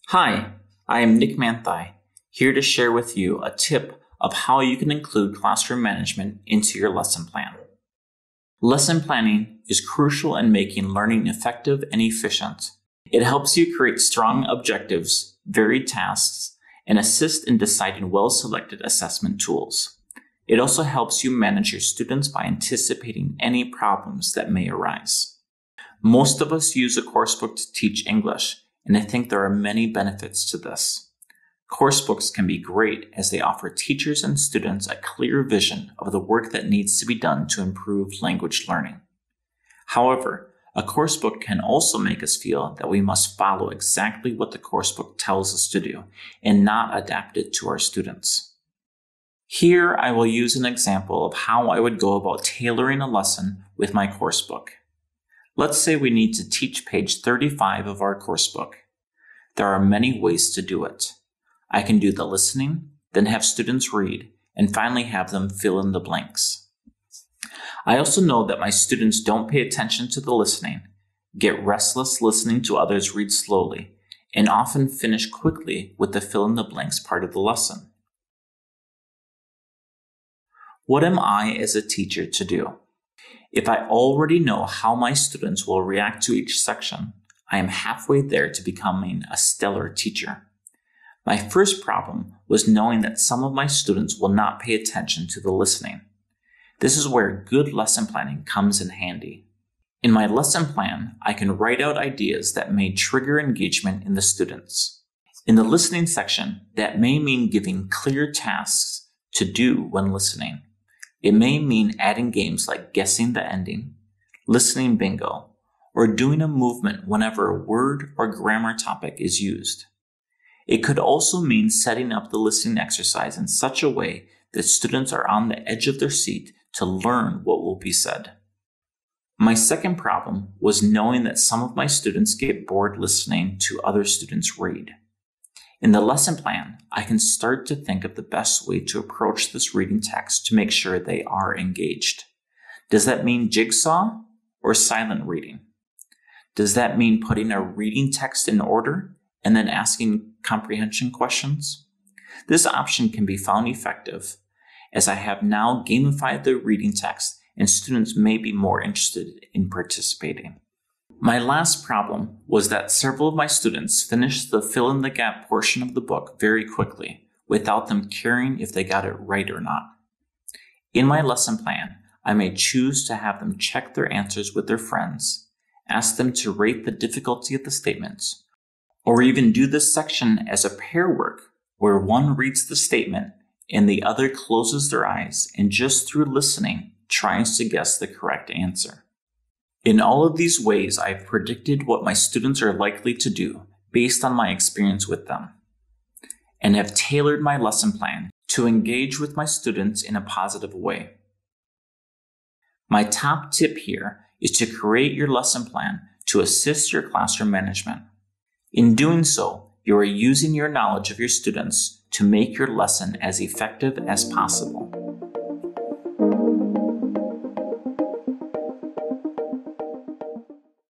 Hi, I am Nick Manthei, here to share with you a tip of how you can include classroom management into your lesson plan. Lesson planning is crucial in making learning effective and efficient. It helps you create strong objectives, varied tasks, and assist in deciding well-selected assessment tools. It also helps you manage your students by anticipating any problems that may arise. Most of us use a coursebook to teach English, and I think there are many benefits to this. Coursebooks can be great as they offer teachers and students a clear vision of the work that needs to be done to improve language learning. However, a coursebook can also make us feel that we must follow exactly what the coursebook tells us to do and not adapt it to our students. Here, I will use an example of how I would go about tailoring a lesson with my coursebook. Let's say we need to teach page 35 of our coursebook. There are many ways to do it. I can do the listening, then have students read, and finally have them fill in the blanks. I also know that my students don't pay attention to the listening, get restless listening to others read slowly, and often finish quickly with the fill in the blanks part of the lesson. What am I as a teacher to do? If I already know how my students will react to each section, I am halfway there to becoming a stellar teacher. My first problem was knowing that some of my students will not pay attention to the listening. This is where good lesson planning comes in handy. In my lesson plan, I can write out ideas that may trigger engagement in the students. In the listening section, that may mean giving clear tasks to do when listening. It may mean adding games like guessing the ending, listening bingo, or doing a movement whenever a word or grammar topic is used. It could also mean setting up the listening exercise in such a way that students are on the edge of their seat to learn what will be said. My second problem was knowing that some of my students get bored listening to other students read. In the lesson plan, I can start to think of the best way to approach this reading text to make sure they are engaged. Does that mean jigsaw or silent reading? Does that mean putting a reading text in order and then asking comprehension questions? This option can be found effective as I have now gamified the reading text and students may be more interested in participating. My last problem was that several of my students finished the fill-in-the-gap portion of the book very quickly without them caring if they got it right or not. In my lesson plan, I may choose to have them check their answers with their friends, ask them to rate the difficulty of the statements, or even do this section as a pair work where one reads the statement and the other closes their eyes and just through listening tries to guess the correct answer. In all of these ways, I've predicted what my students are likely to do based on my experience with them, and have tailored my lesson plan to engage with my students in a positive way. My top tip here is to create your lesson plan to assist your classroom management. In doing so, you are using your knowledge of your students to make your lesson as effective as possible.